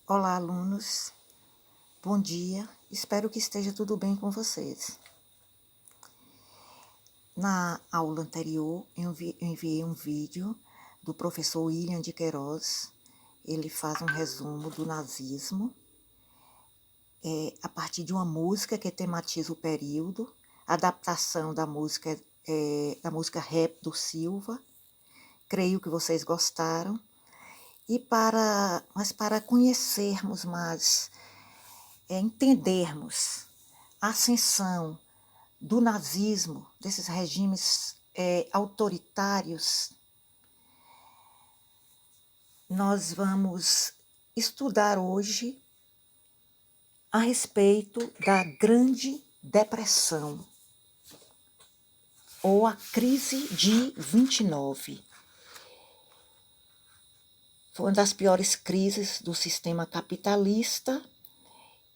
Olá, alunos. Bom dia. Espero que esteja tudo bem com vocês. Na aula anterior, eu enviei um vídeo do professor William de Queiroz. Ele faz um resumo do nazismo a partir de uma música que tematiza o período, adaptação da música Rap do Silva. Creio que vocês gostaram. Mas para conhecermos mais, entendermos a ascensão do nazismo, desses regimes autoritários, nós vamos estudar hoje a respeito da Grande Depressão, ou a crise de 29. Foi uma das piores crises do sistema capitalista.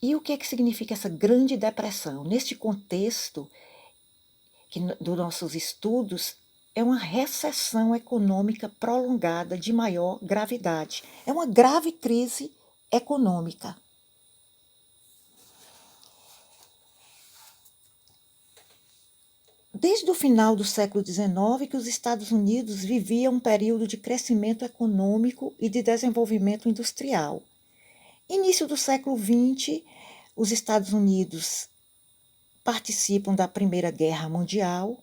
E o que é que significa essa Grande Depressão? Neste contexto dos nossos estudos, é uma recessão econômica prolongada de maior gravidade. É uma grave crise econômica. Desde o final do século XIX, que os Estados Unidos viviam um período de crescimento econômico e de desenvolvimento industrial. Início do século XX, os Estados Unidos participam da Primeira Guerra Mundial,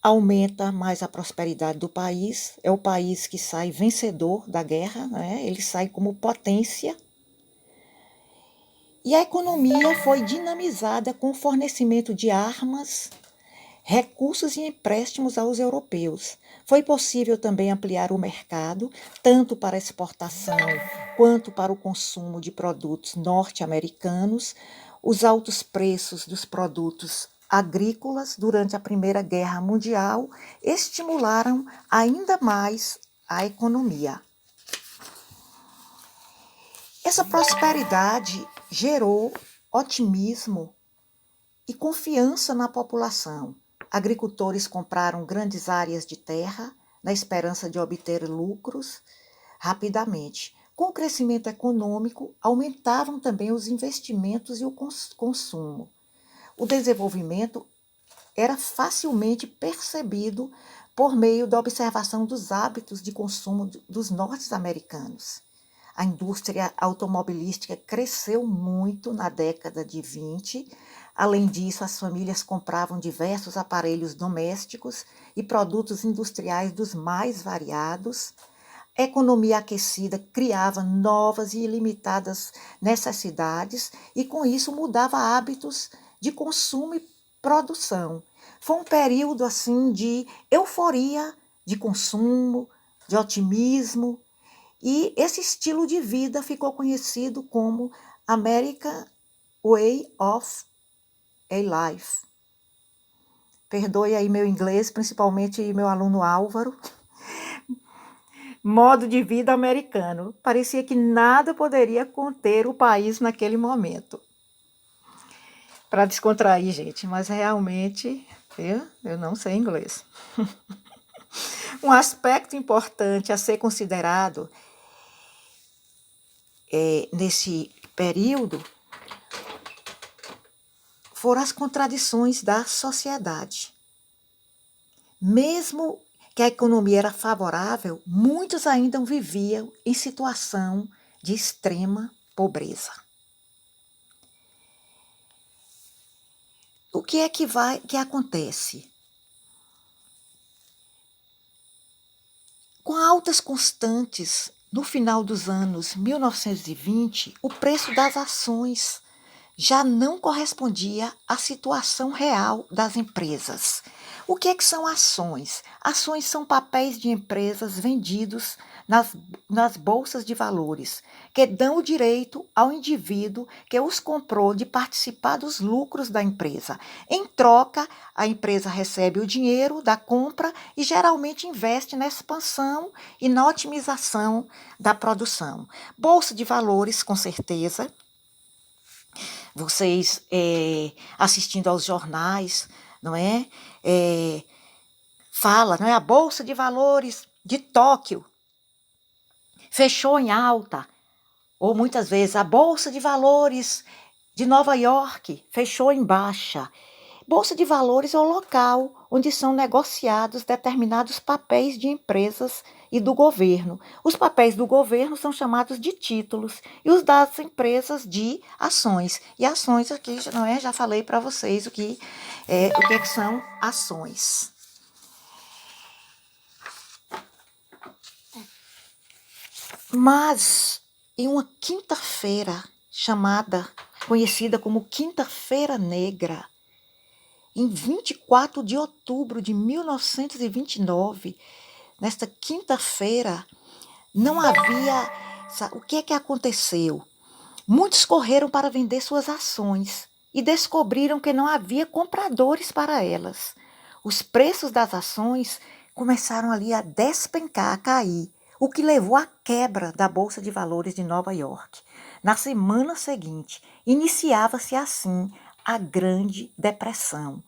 aumenta mais a prosperidade do país, é o país que sai vencedor da guerra, né? Ele sai como potência. E a economia foi dinamizada com o fornecimento de armas, recursos e empréstimos aos europeus. Foi possível também ampliar o mercado, tanto para exportação quanto para o consumo de produtos norte-americanos. Os altos preços dos produtos agrícolas durante a Primeira Guerra Mundial estimularam ainda mais a economia. Essa prosperidade gerou otimismo e confiança na população. Agricultores compraram grandes áreas de terra na esperança de obter lucros rapidamente. Com o crescimento econômico, aumentavam também os investimentos e o consumo. O desenvolvimento era facilmente percebido por meio da observação dos hábitos de consumo dos norte-americanos. A indústria automobilística cresceu muito na década de 20. Além disso, as famílias compravam diversos aparelhos domésticos e produtos industriais dos mais variados. A economia aquecida criava novas e ilimitadas necessidades e, com isso, mudava hábitos de consumo e produção. Foi um período assim de euforia, de consumo, de otimismo, e esse estilo de vida ficou conhecido como American Way of a Life. Perdoe aí meu inglês, principalmente meu aluno Álvaro. Modo de vida americano. Parecia que nada poderia conter o país naquele momento. Para descontrair, gente, mas realmente eu não sei inglês. Um aspecto importante a ser considerado nesse período foram as contradições da sociedade. Mesmo que a economia era favorável, muitos ainda viviam em situação de extrema pobreza. O que é que acontece? Com altas constantes, no final dos anos 1920, o preço das ações já não correspondia à situação real das empresas. O que é que são ações? Ações são papéis de empresas vendidos nas bolsas de valores, que dão o direito ao indivíduo que os comprou de participar dos lucros da empresa. Em troca, a empresa recebe o dinheiro da compra e geralmente investe na expansão e na otimização da produção. Bolsa de valores, com certeza. Vocês assistindo aos jornais, não é? Fala, não é? A Bolsa de Valores de Tóquio fechou em alta. Ou muitas vezes a Bolsa de Valores de Nova York fechou em baixa. Bolsa de Valores é o local onde são negociados determinados papéis de empresas e do governo. Os papéis do governo são chamados de títulos e os das empresas de ações. E ações aqui, não é? Já falei para vocês o que é que são ações. Mas em uma quinta-feira conhecida como Quinta-feira Negra, em 24 de outubro de 1929, nesta quinta-feira, não havia. O que é que aconteceu? Muitos correram para vender suas ações e descobriram que não havia compradores para elas. Os preços das ações começaram ali a despencar, a cair, o que levou à quebra da Bolsa de Valores de Nova York. Na semana seguinte, iniciava-se assim a Grande Depressão.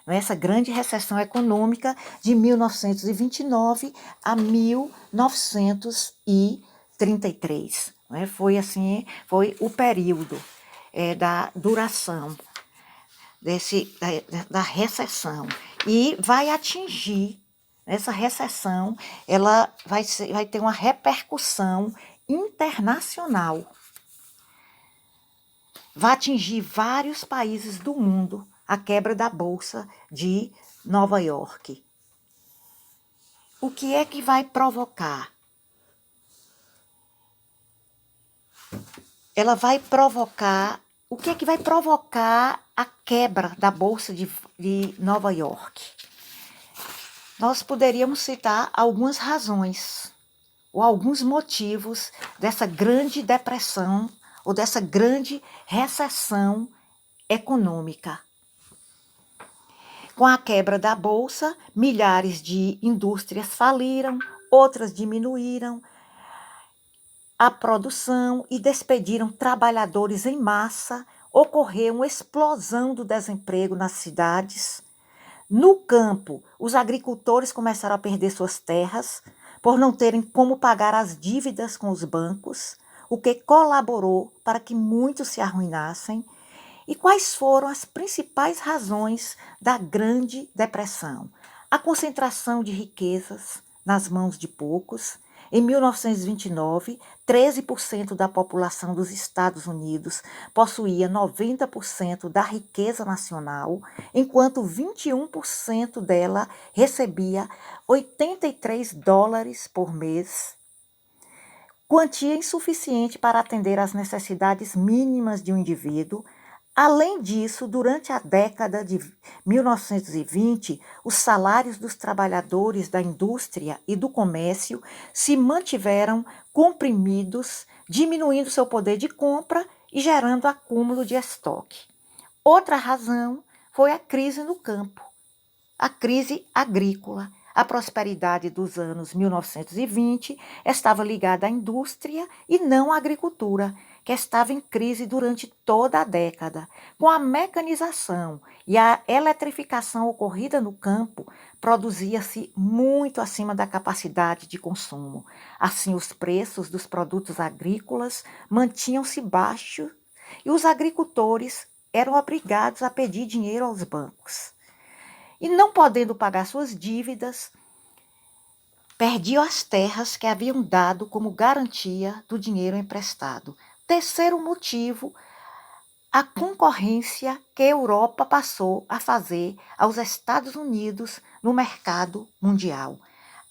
Essa grande recessão econômica de 1929 a 1933. Foi assim, foi o período da duração da recessão. E vai atingir, essa recessão, ela vai ter uma repercussão internacional. Vai atingir vários países do mundo a quebra da Bolsa de Nova York. O que é que vai provocar? Ela vai provocar. O que é que vai provocar a quebra da Bolsa de Nova York? Nós poderíamos citar algumas razões ou alguns motivos dessa grande depressão ou dessa grande recessão econômica. Com a quebra da Bolsa, milhares de indústrias faliram, outras diminuíram a produção e despediram trabalhadores em massa. Ocorreu uma explosão do desemprego nas cidades. No campo, os agricultores começaram a perder suas terras por não terem como pagar as dívidas com os bancos, o que colaborou para que muitos se arruinassem. E quais foram as principais razões da Grande Depressão? A concentração de riquezas nas mãos de poucos. Em 1929, 13% da população dos Estados Unidos possuía 90% da riqueza nacional, enquanto 21% dela recebia $83 por mês, quantia insuficiente para atender às necessidades mínimas de um indivíduo. Além disso, durante a década de 1920, os salários dos trabalhadores da indústria e do comércio se mantiveram comprimidos, diminuindo seu poder de compra e gerando acúmulo de estoque. Outra razão foi a crise no campo, a crise agrícola. A prosperidade dos anos 1920 estava ligada à indústria e não à agricultura, que estava em crise durante toda a década. Com a mecanização e a eletrificação ocorrida no campo, produzia-se muito acima da capacidade de consumo. Assim, os preços dos produtos agrícolas mantinham-se baixos e os agricultores eram obrigados a pedir dinheiro aos bancos. E não podendo pagar suas dívidas, perdiam as terras que haviam dado como garantia do dinheiro emprestado. Terceiro motivo, a concorrência que a Europa passou a fazer aos Estados Unidos no mercado mundial.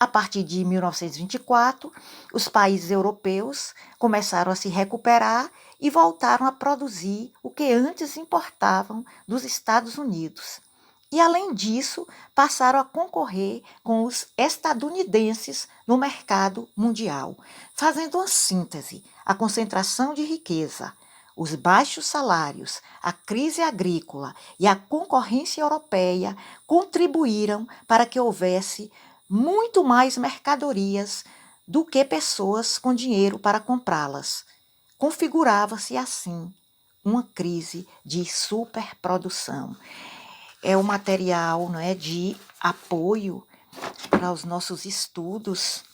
A partir de 1924, os países europeus começaram a se recuperar e voltaram a produzir o que antes importavam dos Estados Unidos. E, além disso, passaram a concorrer com os estadunidenses no mercado mundial. Fazendo uma síntese, a concentração de riqueza, os baixos salários, a crise agrícola e a concorrência europeia contribuíram para que houvesse muito mais mercadorias do que pessoas com dinheiro para comprá-las. Configurava-se assim uma crise de superprodução. É o material, não é, de apoio para os nossos estudos